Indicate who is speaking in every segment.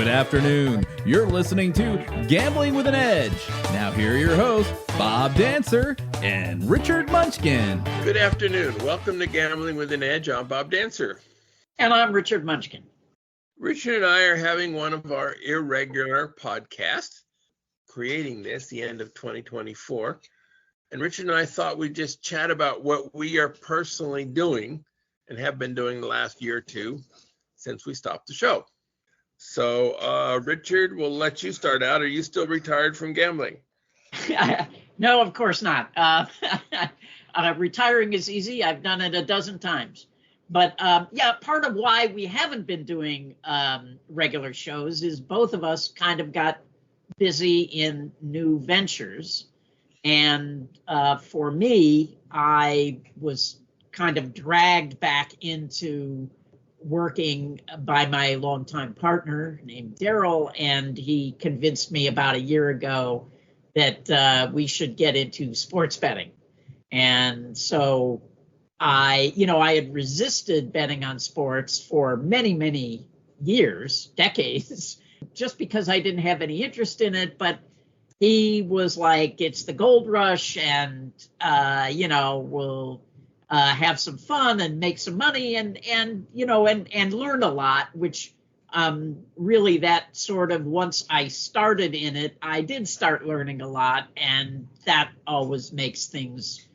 Speaker 1: Good afternoon. You're listening to Gambling with an Edge. Now here are your hosts, Bob Dancer and Richard Munchkin.
Speaker 2: Good afternoon. Welcome to Gambling with an Edge. I'm Bob Dancer.
Speaker 3: And I'm Richard Munchkin.
Speaker 2: Richard and I are having one of our irregular podcasts, creating this the end of 2024. And Richard and I thought we'd just chat about what we are personally doing and have been doing the last year or two since we stopped the show. So, Richard, we'll let you start out. Are you still retired from gambling?
Speaker 3: No, of course not. Retiring is easy. I've done it a dozen times. But part of why we haven't been doing regular shows is both of us kind of got busy in new ventures. And for me, I was kind of dragged back into working by my longtime partner named Erle, and he convinced me about a year ago that we should get into sports betting. And so I had resisted betting on sports for many, many years, decades, just because I didn't have any interest in it. But he was like, it's the gold rush, and, we'll have some fun and make some money and learn a lot, which really that sort of, once I started in it, I did start learning a lot, and that always makes things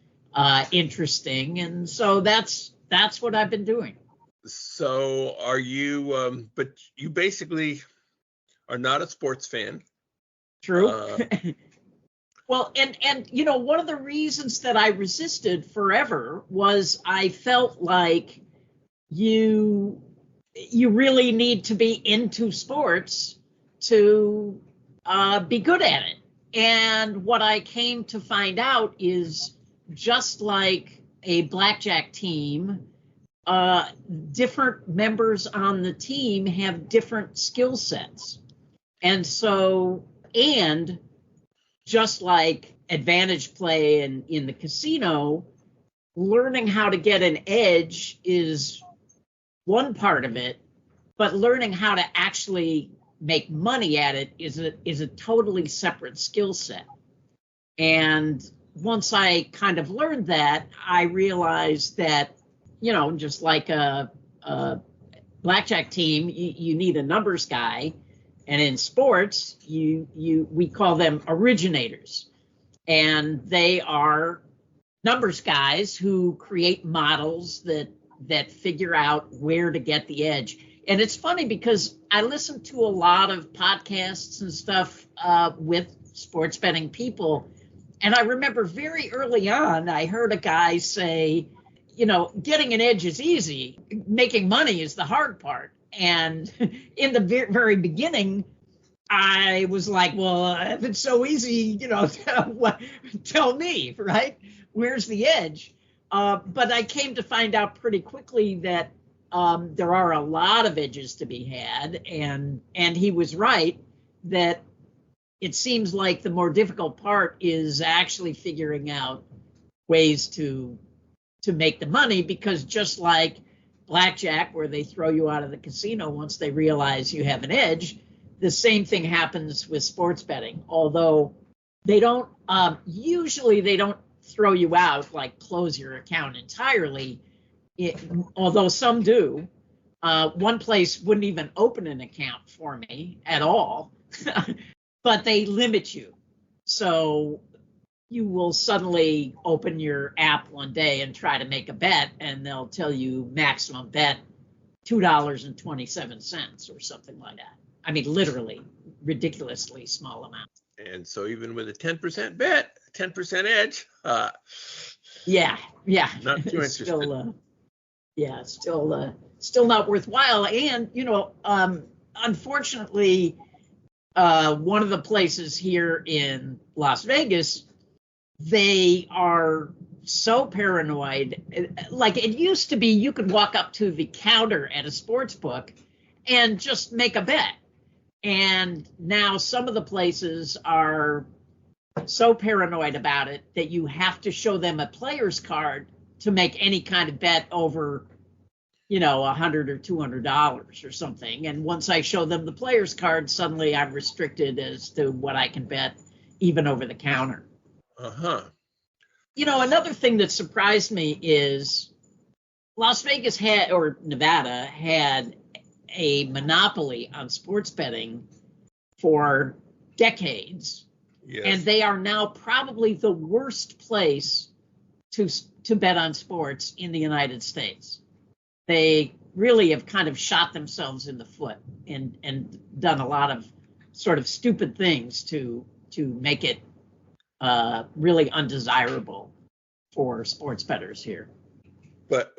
Speaker 3: interesting. And so that's what I've been doing.
Speaker 2: So are you, but you basically are not a sports fan.
Speaker 3: True. Well, and one of the reasons that I resisted forever was I felt like you really need to be into sports to be good at it. And what I came to find out is, just like a blackjack team, different members on the team have different skill sets. And so, and just like advantage play in the casino, learning how to get an edge is one part of it, but learning how to actually make money at it is a totally separate skill set. And once I kind of learned that, I realized that, just like a blackjack team, you need a numbers guy. And in sports, we call them originators. And they are numbers guys who create models that figure out where to get the edge. And it's funny because I listen to a lot of podcasts and stuff with sports betting people. And I remember very early on, I heard a guy say, getting an edge is easy. Making money is the hard part. And in the very beginning, I was like, well, if it's so easy, tell me, right? Where's the edge? But I came to find out pretty quickly that there are a lot of edges to be had. And he was right that it seems like the more difficult part is actually figuring out ways to make the money, because just like blackjack, where they throw you out of the casino once they realize you have an edge, the same thing happens with sports betting, although they don't usually throw you out, like close your account entirely, although some do. One place wouldn't even open an account for me at all, but they limit you. So you will suddenly open your app one day and try to make a bet, and they'll tell you maximum bet $2.27 or something like that. I mean, literally, ridiculously small amount.
Speaker 2: And so even with a 10% bet, 10% edge.
Speaker 3: Yeah.
Speaker 2: Not too interested.
Speaker 3: Still not worthwhile. And, unfortunately, one of the places here in Las Vegas, they are so paranoid. Like, it used to be you could walk up to the counter at a sports book and just make a bet. And now some of the places are so paranoid about it that you have to show them a player's card to make any kind of bet over $100 or $200 or something. And once I show them the player's card, suddenly I'm restricted as to what I can bet, even over the counter.
Speaker 2: Uh-huh.
Speaker 3: Another thing that surprised me is Las Vegas Nevada had a monopoly on sports betting for decades.
Speaker 2: Yes.
Speaker 3: And they are now probably the worst place to bet on sports in the United States. They really have kind of shot themselves in the foot and done a lot of sort of stupid things to make it really undesirable for sports bettors here.
Speaker 2: But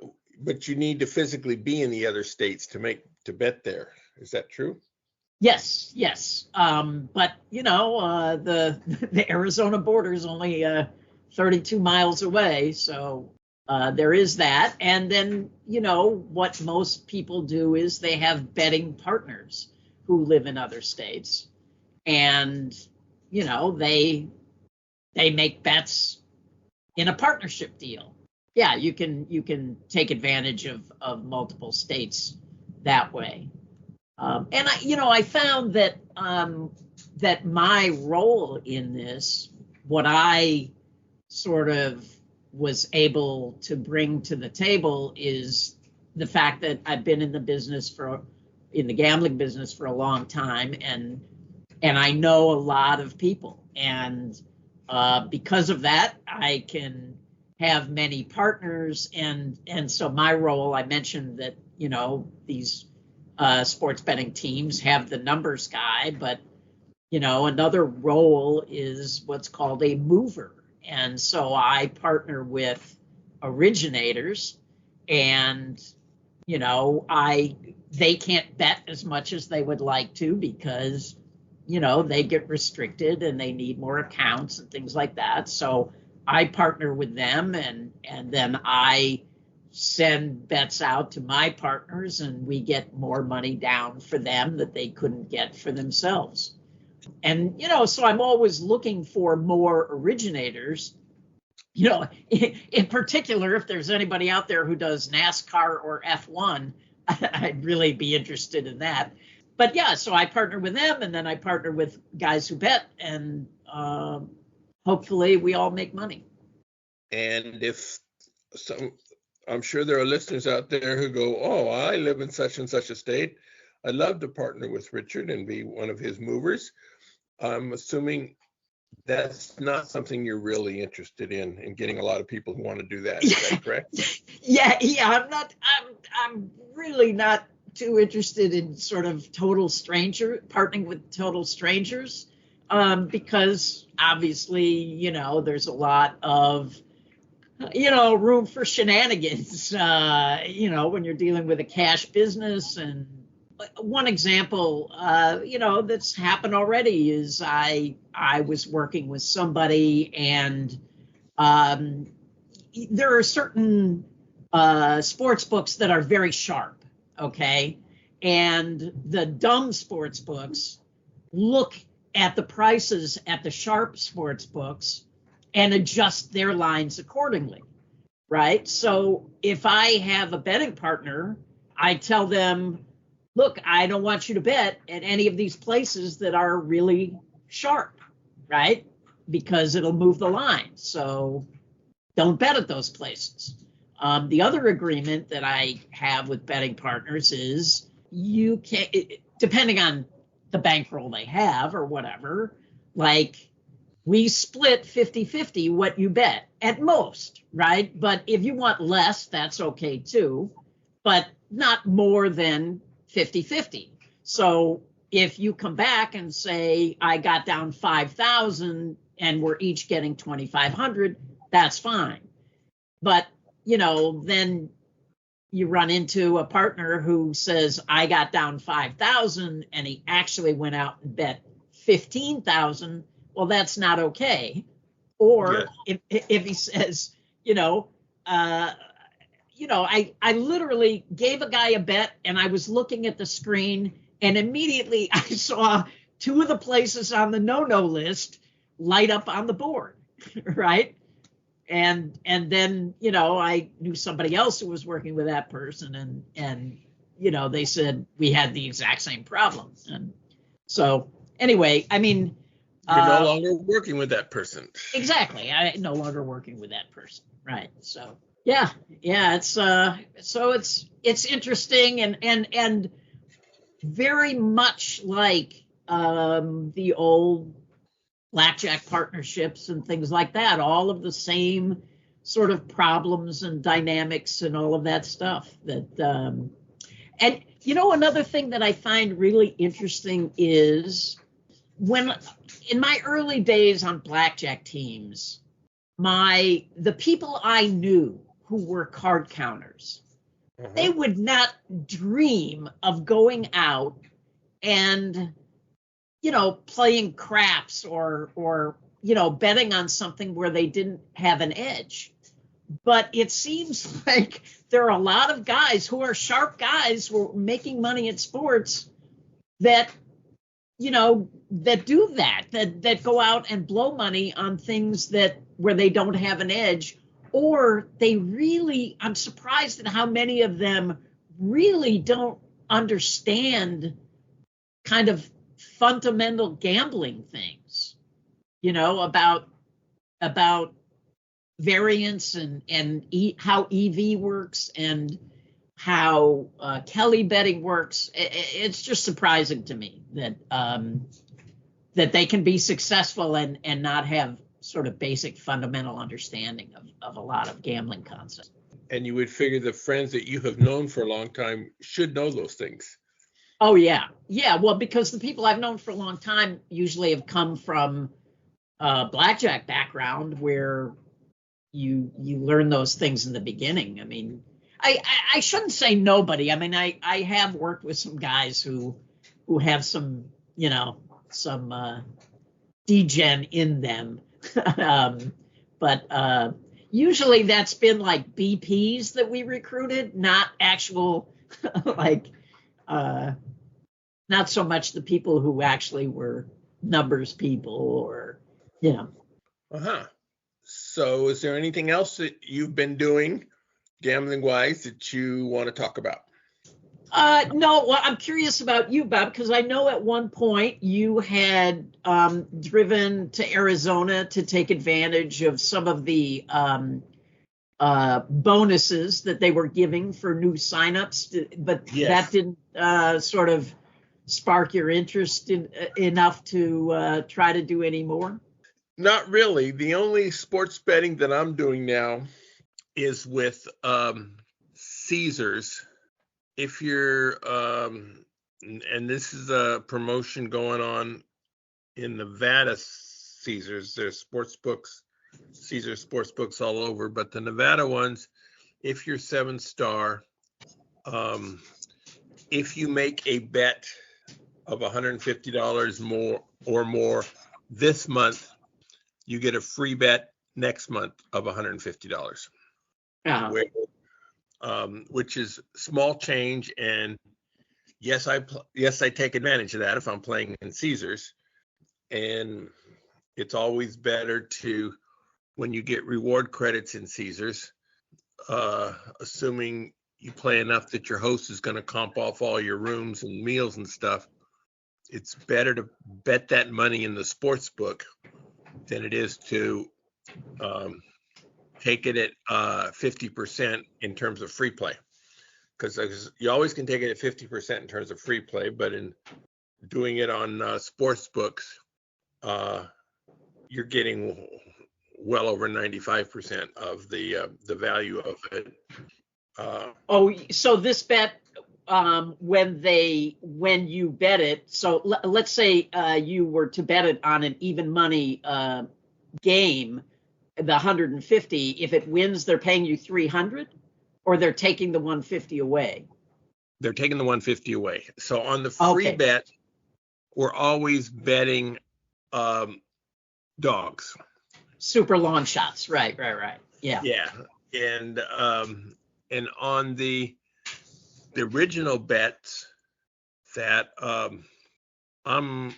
Speaker 2: you need to physically be in the other states to bet there. Is that true?
Speaker 3: Yes. But the Arizona border is only 32 miles away, so there is that. And then what most people do is they have betting partners who live in other states, and they make bets in a partnership deal. Yeah, you can take advantage of multiple states that way. And I found that that my role in this, what I sort of was able to bring to the table, is the fact that I've been in the gambling business for a long time, and I know a lot of people, and because of that, I can have many partners, and so my role, I mentioned that these sports betting teams have the numbers guy, but another role is what's called a mover. And so I partner with originators, and they can't bet as much as they would like to because they get restricted and they need more accounts and things like that. So I partner with them, and then I send bets out to my partners, and we get more money down for them that they couldn't get for themselves. And so I'm always looking for more originators. In particular, if there's anybody out there who does NASCAR or F1, I'd really be interested in that. But yeah, so I partner with them, and then I partner with guys who bet, and hopefully we all make money.
Speaker 2: And I'm sure there are listeners out there who go, oh, I live in such and such a state. I'd love to partner with Richard and be one of his movers. I'm assuming that's not something you're really interested in getting a lot of people who want to do that. Is that correct?
Speaker 3: Yeah. I'm really not too interested in sort of partnering with total strangers, because obviously, there's a lot of room for shenanigans, when you're dealing with a cash business. And one example, that's happened already is I was working with somebody, and there are certain sports books that are very sharp, okay? And the dumb sports books look at the prices at the sharp sports books and adjust their lines accordingly, right? So if I have a betting partner, I tell them, look, I don't want you to bet at any of these places that are really sharp, right? Because it'll move the line. So don't bet at those places. The other agreement that I have with betting partners is you can't, depending on the bankroll they have or whatever, like we split 50-50 what you bet at most, right? But if you want less, that's okay too, but not more than 50-50. So if you come back and say, I got down 5,000 and we're each getting 2,500, that's fine. But, then you run into a partner who says, I got down 5,000 and he actually went out and bet 15,000. Well, that's not okay. Or if he says, I literally gave a guy a bet and I was looking at the screen and immediately I saw two of the places on the no-no list light up on the board, right? and then, I knew somebody else who was working with that person, and they said we had the exact same problem. And so anyway, I mean,
Speaker 2: you're no longer working with that person.
Speaker 3: Exactly. I no longer working with that person. Right. So yeah. It's so it's interesting, and very much like the old blackjack partnerships and things like that, all of the same sort of problems and dynamics and all of that stuff that and another thing that I find really interesting is when in my early days on blackjack teams, the people I knew who were card counters, they would not dream of going out and playing craps or betting on something where they didn't have an edge. But it seems like there are a lot of guys who are sharp guys who are making money at sports that that do that go out and blow money on things where they don't have an edge, or I'm surprised at how many of them really don't understand kind of fundamental gambling things, about variance and how EV works and how Kelly betting works. It's just surprising to me that they can be successful and not have sort of basic fundamental understanding of a lot of gambling concepts.
Speaker 2: And you would figure the friends that you have known for a long time should know those things.
Speaker 3: Oh, yeah. Yeah, well, because the people I've known for a long time usually have come from a blackjack background where you learn those things in the beginning. I mean, I shouldn't say nobody. I mean, I have worked with some guys who have some, some degen in them. But usually that's been like BPs that we recruited, not actual, not so much the people who actually were numbers people or.
Speaker 2: So is there anything else that you've been doing gambling wise that you want to talk about?
Speaker 3: No, well, I'm curious about you, Bob, because I know at one point you had driven to Arizona to take advantage of some of the bonuses that they were giving for new signups, but
Speaker 2: Yes.
Speaker 3: That didn't sort of spark your interest enough to try to do any more?
Speaker 2: Not really. The only sports betting that I'm doing now is with Caesars. If you're, and this is a promotion going on in Nevada Caesars, there's sports books, Caesars sports books all over, but the Nevada ones, if you're 7-star, if you make a bet of $150 more or more this month, you get a free bet next month of $150. Which is small change, and yes, I take advantage of that if I'm playing in Caesars. And it's always better to, when you get reward credits in Caesars, assuming you play enough that your host is going to comp off all your rooms and meals and stuff, it's better to bet that money in the sports book than it is to take it at 50% in terms of free play, because you always can take it at 50% in terms of free play, but in doing it on sports books, you're getting well over 95% of the value of it.
Speaker 3: So this bet, when you bet it, so let's say you were to bet it on an even money game, the 150, if it wins, they're paying you 300, or they're taking the 150 away?
Speaker 2: They're taking the 150 away. So on the free bet, we're always betting dogs.
Speaker 3: Super long shots. Right. Yeah.
Speaker 2: Yeah. And on the original bets that I'm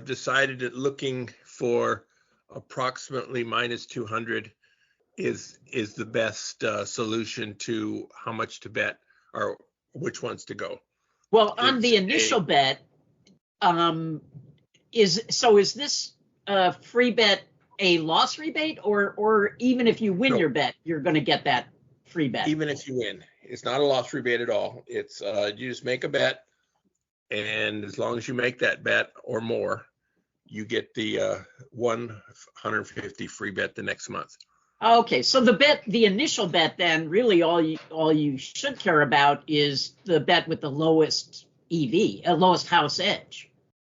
Speaker 2: decided at looking for approximately minus 200 is the best solution to how much to bet or which ones to go.
Speaker 3: Well, on the initial bet, is this a free bet a loss rebate, or even if you win your bet, you're going to get that free bet?
Speaker 2: Even if you win, it's not a loss rebate at all. It's you just make a bet, and as long as you make that bet or more, you get the 150 free bet the next month.
Speaker 3: Okay, so the initial bet, then really all you should care about is the bet with the lowest EV, lowest house edge.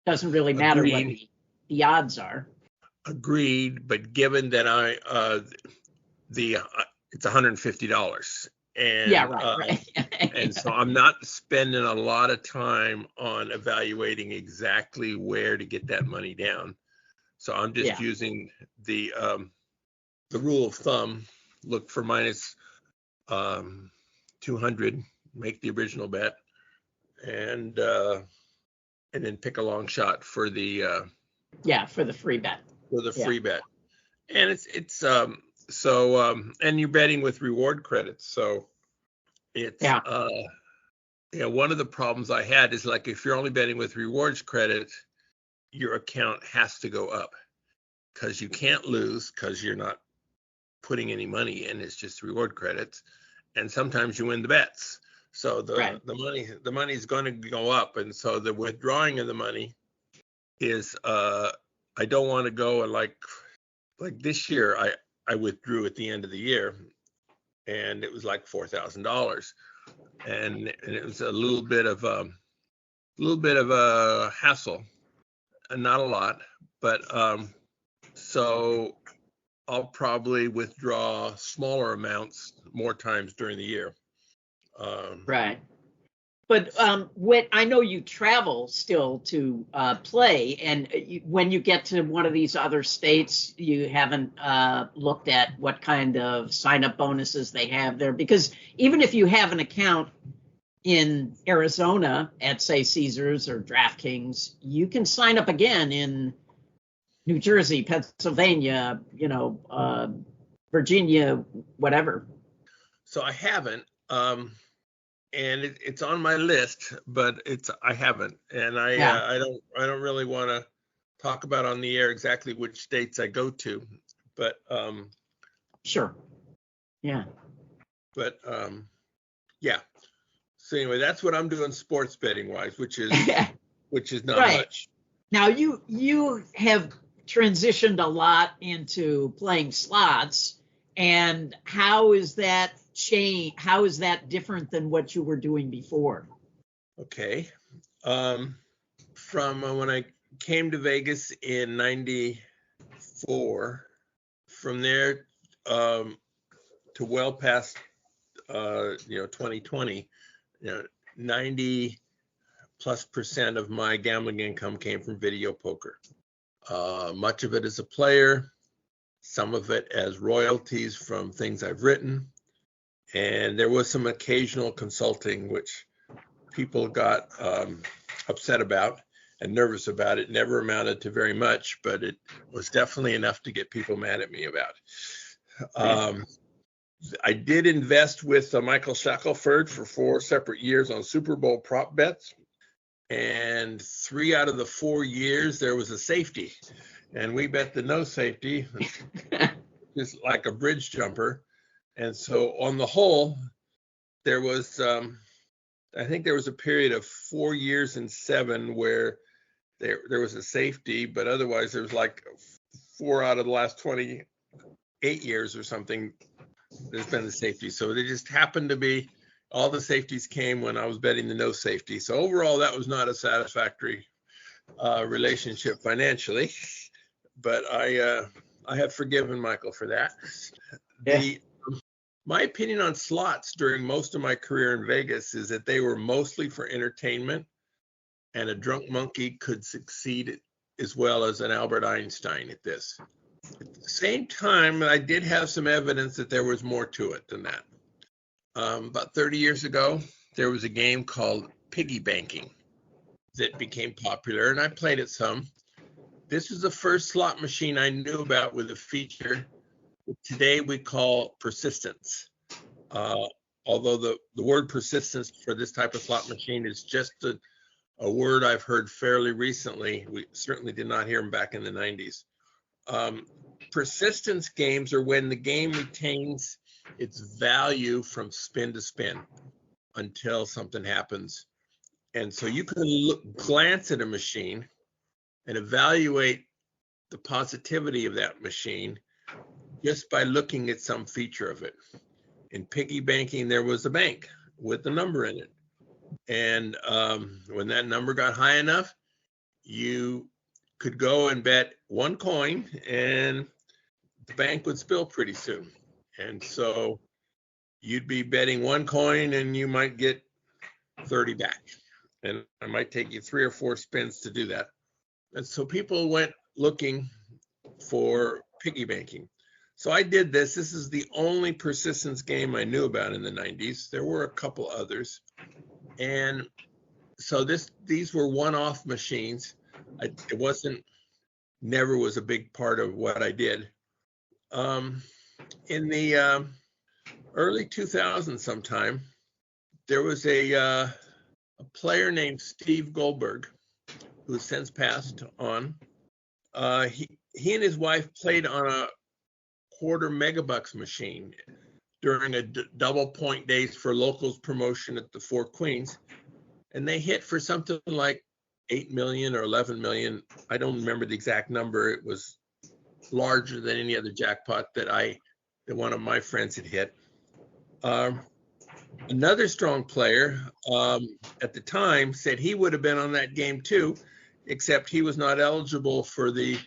Speaker 3: Doesn't really matter
Speaker 2: Agreed.
Speaker 3: what the odds are.
Speaker 2: Agreed, but given that it's $150, and
Speaker 3: Yeah, right.
Speaker 2: and so I'm not spending a lot of time on evaluating exactly where to get that money down. So I'm just using the rule of thumb: look for minus 200, make the original bet, and then pick a long shot for the
Speaker 3: for the free bet.
Speaker 2: Free bet. And it's and you're betting with reward credits, so it's one of the problems I had is, like, if you're only betting with rewards credits, your account has to go up because you can't lose because you're not putting any money in. It's just reward credits, and sometimes you win the bets. So the money's going to go up, and so the withdrawing of the money is I don't want to go and like this year I withdrew at the end of the year, and it was like $4,000, and it was a little bit of a hassle, and not a lot, but so I'll probably withdraw smaller amounts more times during the year.
Speaker 3: Right. But when I know you travel still to play, and when you get to one of these other states, you haven't looked at what kind of sign-up bonuses they have there, because even if you have an account in Arizona at, say, Caesars or DraftKings, you can sign up again in New Jersey, Pennsylvania, Virginia, whatever.
Speaker 2: So I haven't. And it's on my list, but I haven't, and I don't really want to talk about on the air exactly which states I go to, but
Speaker 3: sure, yeah,
Speaker 2: but yeah. So anyway, that's what I'm doing sports betting wise, which is not much.
Speaker 3: Now you have transitioned a lot into playing slots, and how is that different than what you were doing before?
Speaker 2: Okay. From when I came to Vegas in '94, from there to well past 2020, 90+% of my gambling income came from video poker. Much of it as a player, some of it as royalties from things I've written. And there was some occasional consulting, which people got upset about and nervous about. It never amounted to very much, but it was definitely enough to get people mad at me about. I did invest with Michael Shackelford for 4 separate years on Super Bowl prop bets. And 3 out of the 4 years, there was a safety. And we bet the no safety, just like a bridge jumper. And so on the whole, there was, I think there was a period of 4 years and 7 where there was a safety, but otherwise there was like 4 out of the last 28 years or something, there's been the safety. So they just happened to be, all the safeties came when I was betting the no safety. So overall, that was not a satisfactory relationship financially, but I have forgiven Michael for that. My opinion on slots during most of my career in Vegas is that they were mostly for entertainment, and a drunk monkey could succeed as well as an Albert Einstein at this. At the same time, I did have some evidence that there was more to it than that. About 30 years ago, there was a game called piggy banking that became popular, and I played it some. This was the first slot machine I knew about with a feature today we call persistence. Although the word persistence for this type of slot machine is just a word I've heard fairly recently. We certainly did not hear them back in the 90s. Persistence games are when the game retains its value from spin to spin until something happens. And so you can glance at a machine and evaluate the positivity of that machine just by looking at some feature of it. In piggy banking, there was a bank with a number in it. And when that number got high enough, you could go and bet one coin and the bank would spill pretty soon. And so you'd be betting one coin and you might get 30 back. And it might take you 3 or 4 spins to do that. And so people went looking for piggy banking. So I did this. This is the only persistence game I knew about in the 90s. There were a couple others. And so these were one-off machines. It never was a big part of what I did. In the early 2000s sometime, there was a player named Steve Goldberg, who has since passed on. He and his wife played on a quarter megabucks machine during a double point days for locals promotion at the Four Queens, and they hit for something like 8 million or 11 million. I don't remember the exact number. It was larger than any other jackpot that one of my friends had hit. Another strong player at the time said he would have been on that game too, except he was not eligible for the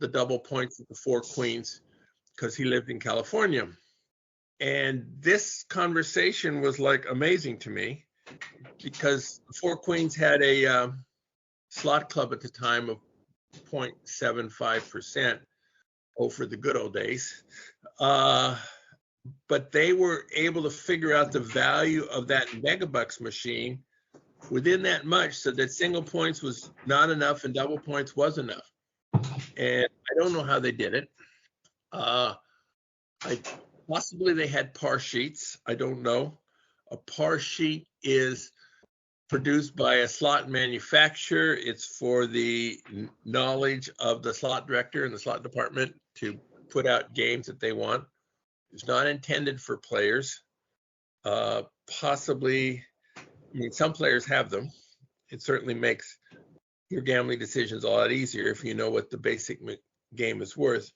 Speaker 2: double points at the Four Queens because he lived in California. And this conversation was like amazing to me because the Four Queens had a slot club at the time of 0.75% over the good old days. But they were able to figure out the value of that megabucks machine within that much, so that single points was not enough and double points was enough. And I don't know how they did it. Possibly they had par sheets. I don't know. A par sheet is produced by a slot manufacturer. It's for the knowledge of the slot director and the slot department to put out games that they want. It's not intended for players. Possibly, some players have them. It certainly makes your gambling decisions a lot easier if you know what the basic game is worth.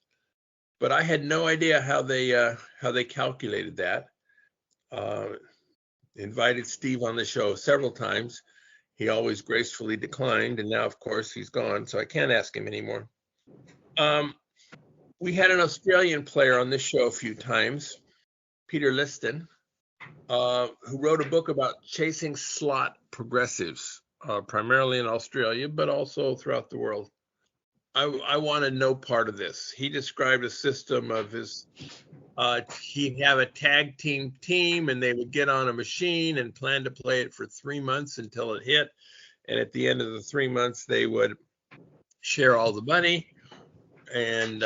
Speaker 2: But I had no idea how they calculated that. Invited Steve on the show several times. He always gracefully declined, and now, of course, he's gone, so I can't ask him anymore. We had an Australian player on this show a few times, Peter Liston, who wrote a book about chasing slot progressives, primarily in Australia, but also throughout the world. I wanted no part of this. He described a system of he'd have a tag team, and they would get on a machine and plan to play it for 3 months until it hit. And at the end of the 3 months, they would share all the money. And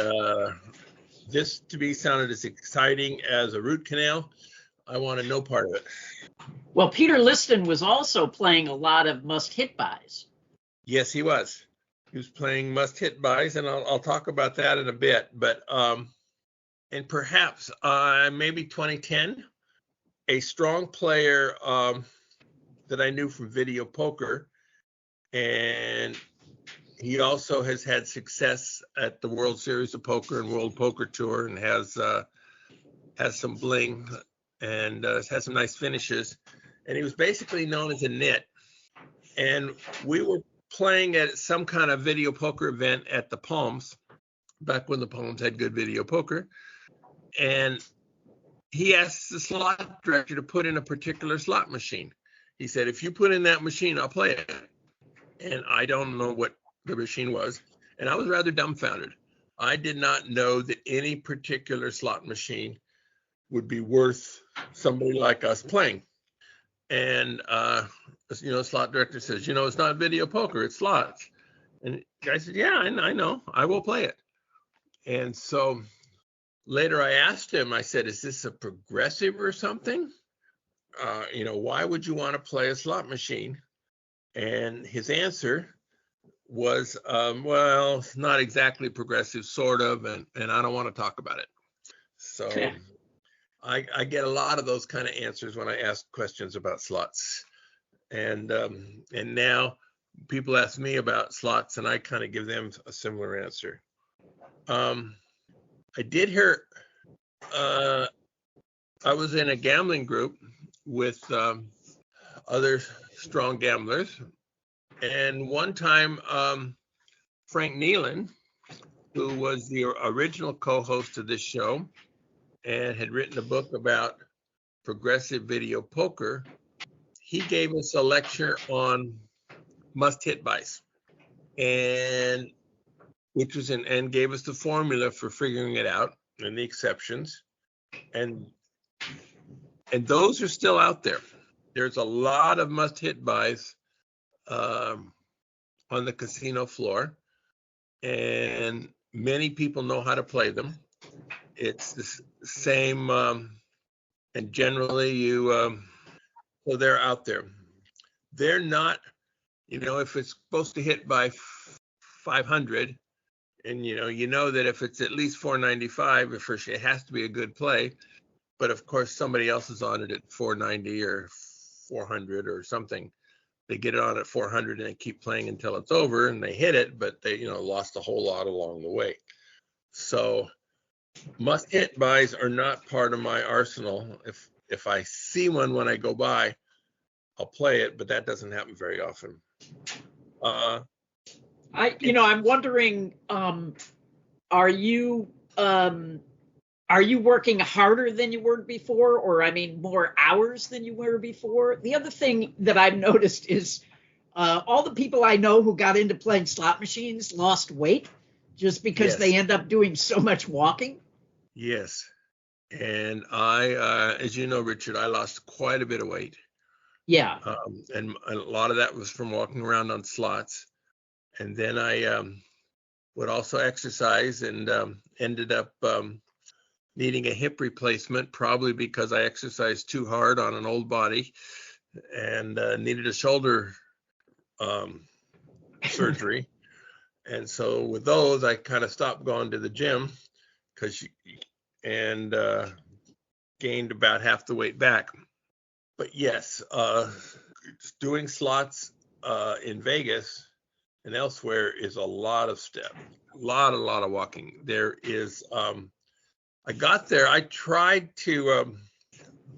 Speaker 2: this to me sounded as exciting as a root canal. I wanted no part of it.
Speaker 3: Well, Peter Liston was also playing a lot of must-hit buys.
Speaker 2: Yes, he was. He was playing must-hit buys, and I'll talk about that in a bit. But and perhaps maybe 2010, a strong player that I knew from video poker, and he also has had success at the World Series of Poker and World Poker Tour, and has some bling and has some nice finishes. And he was basically known as a nit. And we were playing at some kind of video poker event at the Palms, back when the Palms had good video poker. And he asked the slot director to put in a particular slot machine. He said, if you put in that machine, I'll play it. And I don't know what the machine was. And I was rather dumbfounded. I did not know that any particular slot machine would be worth somebody like us playing. And, slot director says, it's not video poker, it's slots. And the guy said, yeah, I know, I will play it. And so later I asked him, I said, is this a progressive or something? Why would you want to play a slot machine? And his answer was, well, it's not exactly progressive, sort of, and I don't want to talk about it. So I get a lot of those kind of answers when I ask questions about slots. And now people ask me about slots, and I kind of give them a similar answer. I did hear, I was in a gambling group with other strong gamblers. And one time, Frank Nealon, who was the original co-host of this show and had written a book about progressive video poker, he gave us a lecture on must-hit buys, and gave us the formula for figuring it out and the exceptions, and those are still out there. There's a lot of must-hit buys on the casino floor, and many people know how to play them. It's the same, and generally so they're out there. They're not, if it's supposed to hit by 500, and you know that if it's at least 495, it has to be a good play. But of course, somebody else is on it at 490 or 400 or something. They get it on at 400 and they keep playing until it's over, and they hit it, but they lost a whole lot along the way. So must-hit buys are not part of my arsenal. If I see one when I go by, I'll play it, but that doesn't happen very often.
Speaker 3: I'm wondering, are you working harder than you were before, or more hours than you were before? The other thing that I've noticed is all the people I know who got into playing slot machines lost weight just because they end up doing so much walking.
Speaker 2: Yes. And I, as you know, Richard, I lost quite a bit of weight.
Speaker 3: Yeah.
Speaker 2: And a lot of that was from walking around on slots. And then I would also exercise, and ended up needing a hip replacement, probably because I exercised too hard on an old body, and needed a shoulder surgery. And so with those, I kind of stopped going to the gym and gained about half the weight back. But yes, doing slots in Vegas and elsewhere is a lot of steps, a lot of walking. There is, I got there, I tried to,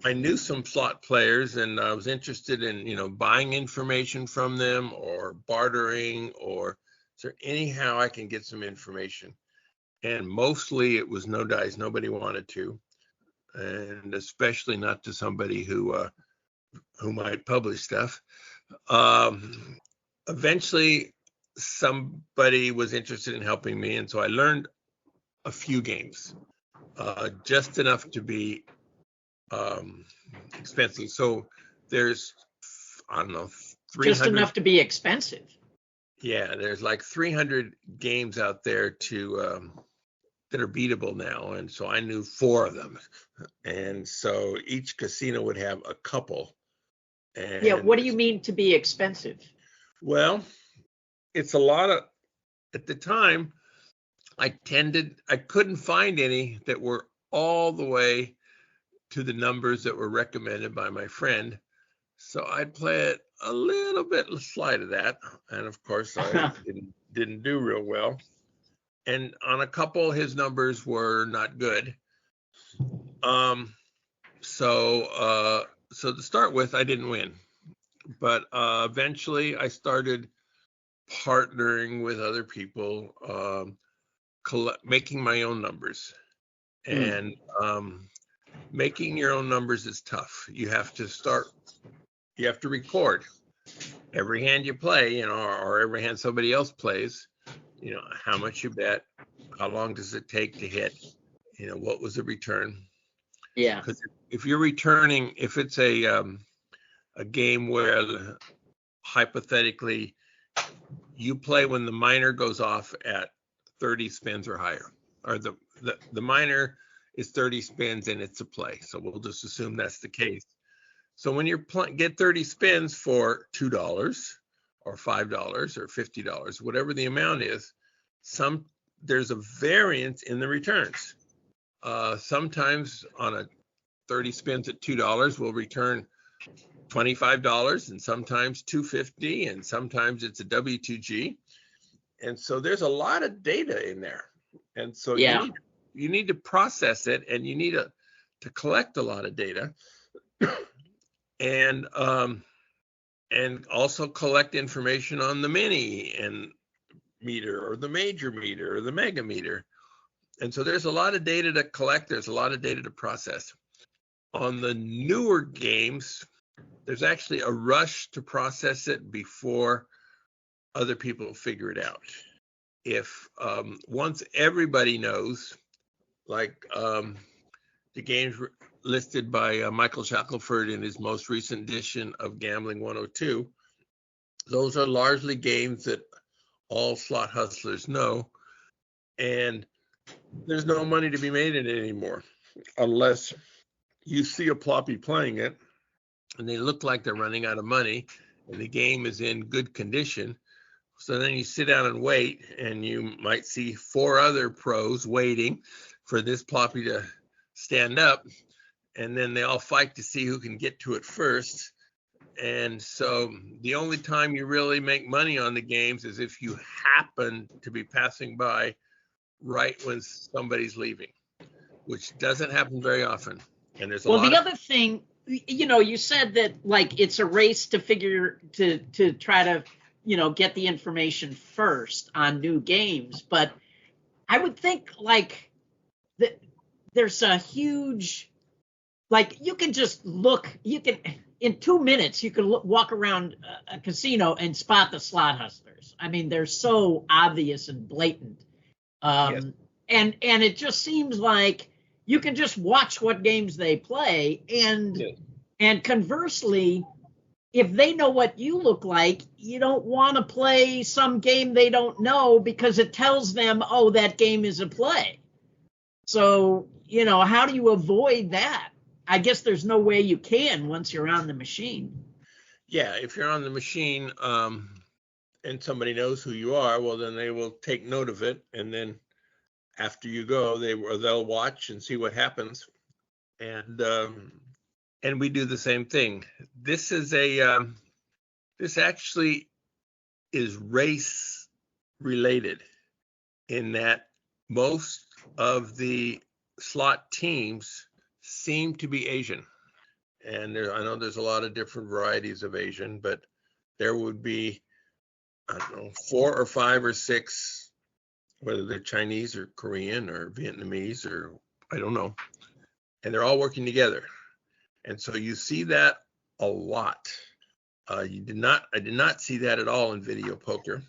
Speaker 2: I knew some slot players, and I was interested in, buying information from them or bartering, or is there anyhow I can get some information? And mostly it was no dice. Nobody wanted to, and especially not to somebody who might publish stuff. Eventually, somebody was interested in helping me, and so I learned a few games, just enough to be expensive. So there's, I don't know, 300.
Speaker 3: Just enough to be expensive.
Speaker 2: Yeah, there's like 300 games out there that are beatable now, and so I knew 4 of them, and so each casino would have a couple. And
Speaker 3: yeah, what do you mean to be expensive?
Speaker 2: Well, it's a lot of, at the time, I couldn't find any that were all the way to the numbers that were recommended by my friend. So I'd play it a little bit slight of that. And of course, I didn't do real well. And on a couple, his numbers were not good. So to start with, I didn't win. But eventually I started partnering with other people, making my own numbers. And making your own numbers is tough. You have to record every hand you play, or every hand somebody else plays, how much you bet, how long does it take to hit, what was the return?
Speaker 3: Yeah.
Speaker 2: Because if you're returning, if it's a game where hypothetically you play when the miner goes off at 30 spins or higher, or the miner is 30 spins and it's a play. So we'll just assume that's the case. So when you get 30 spins for $2 or $5 or $50, whatever the amount is, there's a variance in the returns. Sometimes on a 30 spins at $2 will return $25, and sometimes $2.50, and sometimes it's a W2G. And so there's a lot of data in there. And so you need to process it, and you need to collect a lot of data, and also collect information on the mini and meter, or the major meter, or the mega meter. And so there's a lot of data to collect. There's a lot of data to process. On the newer games, there's actually a rush to process it before other people figure it out. If once everybody knows, like the games listed by Michael Shackelford in his most recent edition of Gambling 102, those are largely games that all slot hustlers know, and there's no money to be made in it anymore unless you see a ploppy playing it and they look like they're running out of money and the game is in good condition. So then you sit down and wait, and you might see 4 other pros waiting for this ploppy to stand up, and then they all fight to see who can get to it first. And so the only time you really make money on the games is if you happen to be passing by right when somebody's leaving, which doesn't happen very often. And there's the
Speaker 3: other thing, you said that like it's a race to try to get the information first on new games, but I would think like that there's a huge, like you can just look, in 2 minutes you can walk around a casino and spot the slot hustlers. I mean, they're so obvious and blatant.
Speaker 2: Yes.
Speaker 3: And it just seems like you can just watch what games they play, and conversely, if they know what you look like, you don't want to play some game they don't know because it tells them, oh, that game is a play. So, how do you avoid that? I guess there's no way you can once you're on the machine.
Speaker 2: Yeah, if you're on the machine and somebody knows who you are, well, then they will take note of it. And then after you go, they'll watch and see what happens. And we do the same thing. This actually is race related in that most of the slot teams seem to be Asian. And I know there's a lot of different varieties of Asian, but there would be, I don't know, 4 or 5 or 6, whether they're Chinese or Korean or Vietnamese or I don't know. And they're all working together. And so you see that a lot. I did not see that at all in video poker.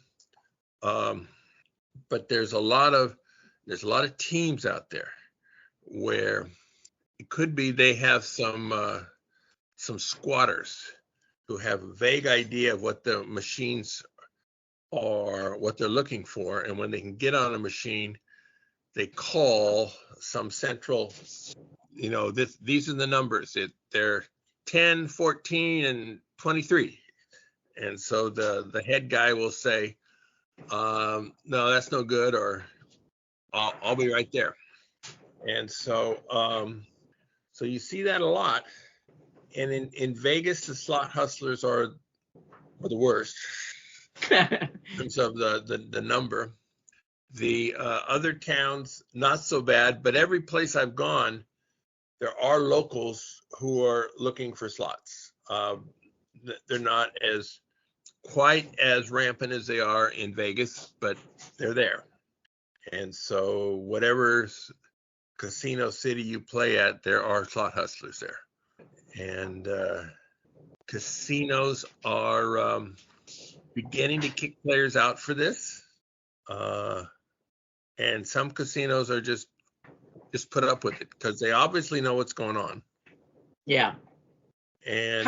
Speaker 2: But there's a lot of teams out there where it could be they have some squatters who have a vague idea of what the machines are, what they're looking for, and when they can get on a machine, they call some central, these are the numbers. They're 10, 14, and 23. And so the head guy will say, no, that's no good, or I'll be right there. And so so you see that a lot. And in Vegas, the slot hustlers are the worst in terms of the number. The other towns, not so bad, but every place I've gone, there are locals who are looking for slots. They're not quite as rampant as they are in Vegas, but they're there. And so whatever casino city you play at, there are slot hustlers there. And casinos are beginning to kick players out for this. And some casinos are just put up with it because they obviously know what's going on.
Speaker 3: Yeah.
Speaker 2: And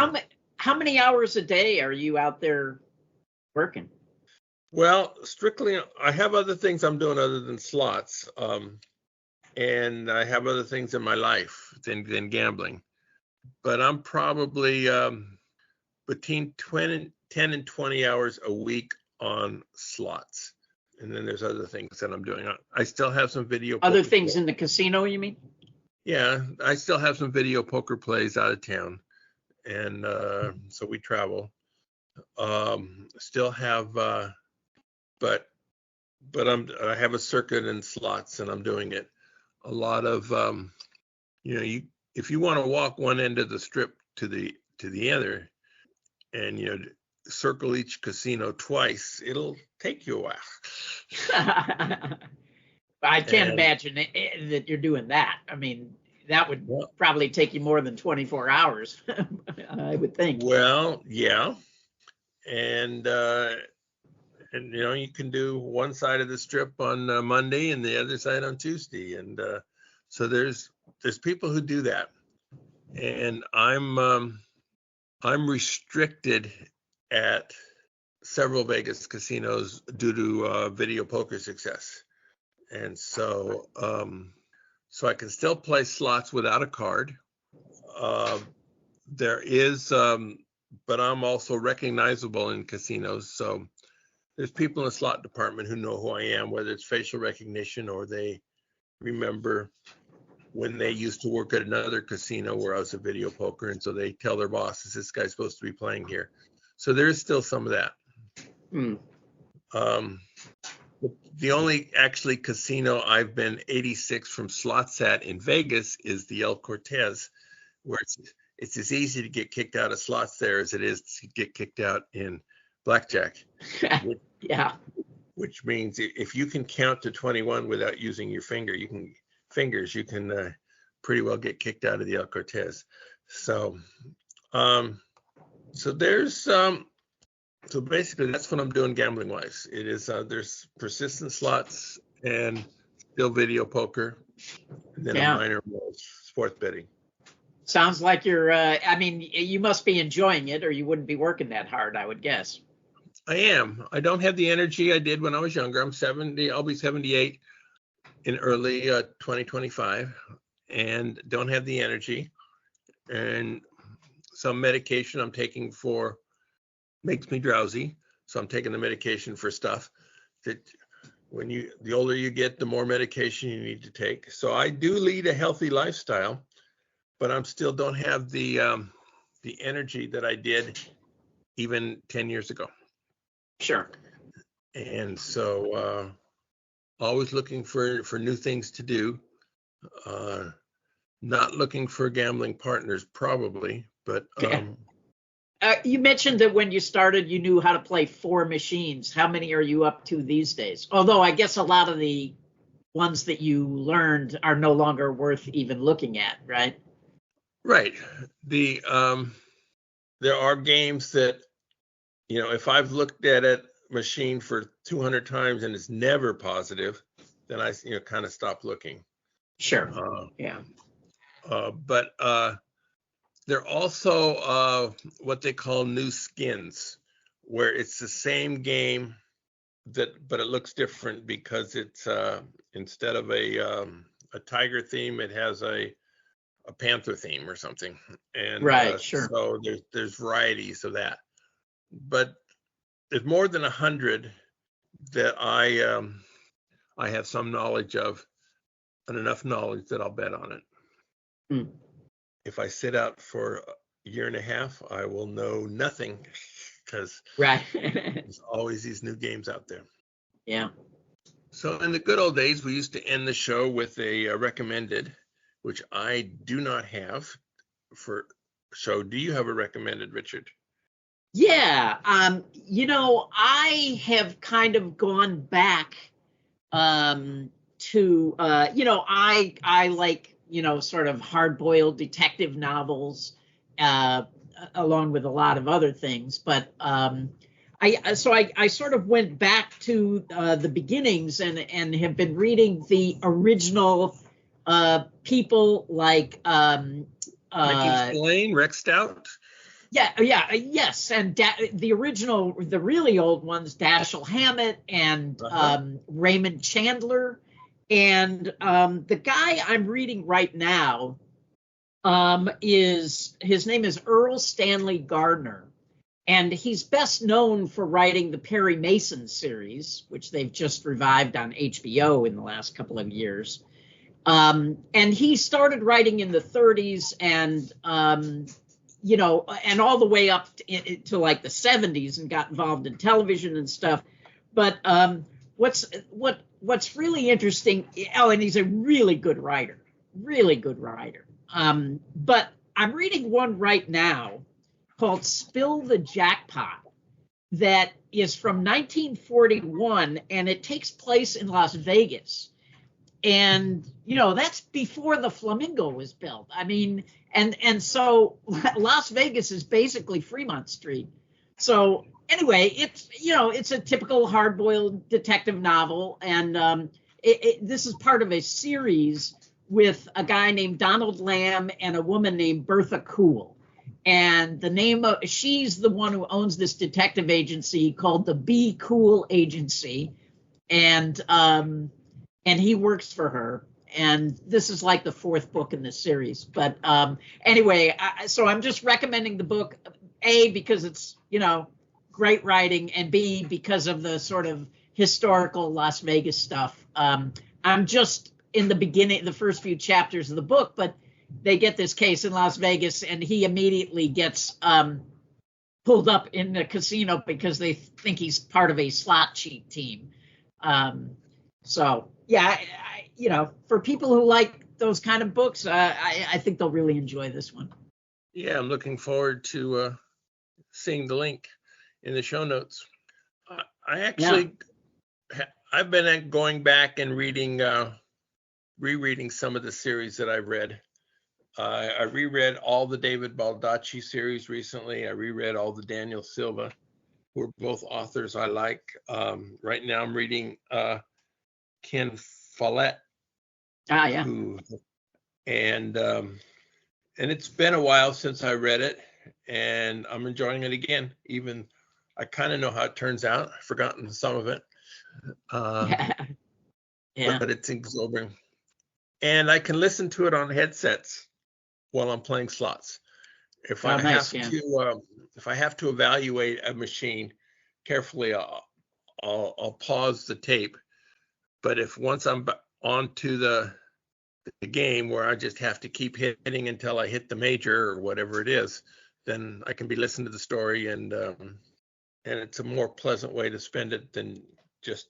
Speaker 3: how many hours a day are you out there working?
Speaker 2: Well, strictly, I have other things I'm doing other than slots. and I have other things in my life than gambling. But I'm probably between 10 and 20 hours a week on slots. And then there's other things that I'm doing. I still have some video.
Speaker 3: Other things in the casino, you mean?
Speaker 2: Yeah, I still have some video poker plays out of town. And so we travel. Still have, but I have a circuit in slots, and I'm doing it. A lot of, if you want to walk one end of the strip to the other, and circle each casino twice, it'll take you a while.
Speaker 3: I can't imagine that you're doing that. I mean, that would probably take you more than 24 hours, I would think.
Speaker 2: Well, yeah. And you can do one side of the strip on Monday and the other side on Tuesday. And so there's people who do that. And I'm restricted at several Vegas casinos due to video poker success. And so I can still play slots without a card. There is, but I'm also recognizable in casinos. So there's people in the slot department who know who I am, whether it's facial recognition or they remember when they used to work at another casino where I was a video poker. And so they tell their bosses, this guy's supposed to be playing here. So there is still some of that. The only actually casino I've been 86 from slots at in Vegas is the El Cortez, where it's as easy to get kicked out of slots there as it is to get kicked out in blackjack.
Speaker 3: Yeah.
Speaker 2: Which means if you can count to 21 without using your fingers, you can pretty well get kicked out of the El Cortez. So, so basically that's what I'm doing gambling wise. It is there's persistent slots and still video poker, and then a minor sports betting.
Speaker 3: Sounds like you're. You must be enjoying it, or you wouldn't be working that hard, I would guess.
Speaker 2: I am. I don't have the energy I did when I was younger. I'm 70. I'll be 78 in early 2025, and don't have the energy. And some medication I'm taking makes me drowsy, so I'm taking the medication for stuff that the older you get, the more medication you need to take. So I do lead a healthy lifestyle, but I'm still don't have the energy that I did even 10 years ago.
Speaker 3: Sure.
Speaker 2: And so always looking for new things to do. Not looking for gambling partners probably, but
Speaker 3: you mentioned that when you started, you knew how to play 4 machines. How many are you up to these days? Although I guess a lot of the ones that you learned are no longer worth even looking at, right?
Speaker 2: Right. There are games that, if I've looked at a machine for 200 times and it's never positive, then I, kind of stop looking.
Speaker 3: Sure. Yeah.
Speaker 2: But they're also what they call new skins, where it's the same game but it looks different because it's instead of a tiger theme, it has a panther theme or something. And
Speaker 3: right, sure.
Speaker 2: So there's varieties of that, but there's more than 100 that I have some knowledge of, and enough knowledge that I'll bet on it. If I sit out for a year and a half, I will know nothing because there's always these new games out there.
Speaker 3: Yeah.
Speaker 2: So in the good old days, we used to end the show with a recommended, which I do not have for show. Do you have a recommended, Richard?
Speaker 3: Yeah. I have kind of gone back to, I like, sort of hard-boiled detective novels, along with a lot of other things. But I sort of went back to the beginnings and have been reading the original people like
Speaker 2: Mickey Spillane, Rex Stout.
Speaker 3: Yes, and the really old ones, Dashiell Hammett and Raymond Chandler. And the guy I'm reading right now his name is Erle Stanley Gardner. And he's best known for writing the Perry Mason series, which they've just revived on HBO in the last couple of years. And he started writing in the 30s and, and all the way up to like the 70s and got involved in television and stuff. But what's really interesting, and he's a really good writer. But I'm reading one right now called Spill the Jackpot that is from 1941, and it takes place in Las Vegas. And, that's before the Flamingo was built. I mean, and so Las Vegas is basically Fremont Street. So anyway, it's a typical hard-boiled detective novel. And this is part of a series with a guy named Donald Lamb and a woman named Bertha Cool. And she's the one who owns this detective agency called the Be Cool Agency. And he works for her. And this is like the fourth book in this series. But anyway, so I'm just recommending the book, A, because it's, great writing, and B, because of the sort of historical Las Vegas stuff. I'm just in the first few chapters of the book, but they get this case in Las Vegas, and he immediately gets pulled up in the casino because they think he's part of a slot cheat team. So yeah, for people who like those kind of books, I think they'll really enjoy this one.
Speaker 2: Yeah, I'm looking forward to seeing the link in the show notes. I've been going back and rereading some of the series that I've read. I reread all the David Baldacci series recently. I reread all the Daniel Silva, who are both authors I like. Right now I'm reading Ken Follett.
Speaker 3: Yeah.
Speaker 2: And it's been a while since I read it, and I'm enjoying it again. Even I kind of know how it turns out. I've forgotten some of it.
Speaker 3: Yeah.
Speaker 2: But it's absorbing. And I can listen to it on headsets while I'm playing slots. If I have to evaluate a machine carefully, I'll pause the tape. But once I'm onto the game where I just have to keep hitting until I hit the major or whatever it is, then I can be listening to the story, and it's a more pleasant way to spend it than just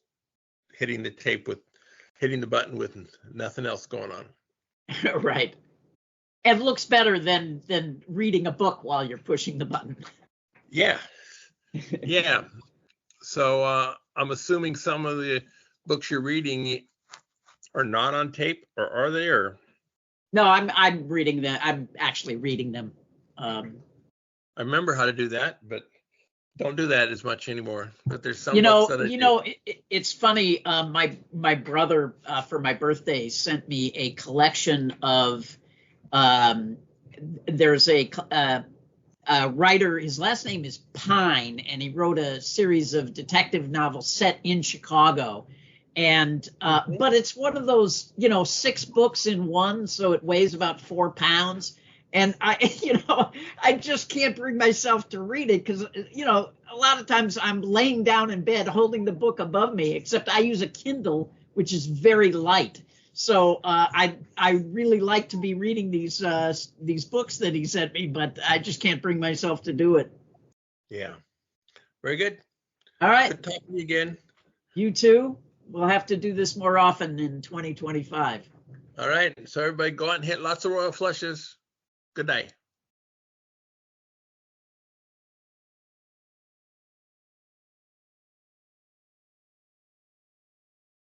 Speaker 2: hitting the button with nothing else going on.
Speaker 3: Right. It looks better than reading a book while you're pushing the button.
Speaker 2: Yeah. So I'm assuming some of the books you're reading are not on tape, or are they? Or
Speaker 3: no, I'm reading them. I'm actually reading them.
Speaker 2: I remember how to do that, but don't do that as much anymore. But there's some
Speaker 3: it's funny. My brother for my birthday sent me a collection of. There's a writer. His last name is Pine, and he wrote a series of detective novels set in Chicago. And but it's one of those 6 books in one, so it weighs about 4 pounds. And I just can't bring myself to read it because, a lot of times I'm laying down in bed holding the book above me, except I use a Kindle, which is very light. So I really like to be reading these books that he sent me, but I just can't bring myself to do it.
Speaker 2: Yeah. Very good.
Speaker 3: All right.
Speaker 2: Good talking to you again.
Speaker 3: You too. We'll have to do this more often in 2025.
Speaker 2: All right. So everybody go out and hit lots of royal flushes. Good night.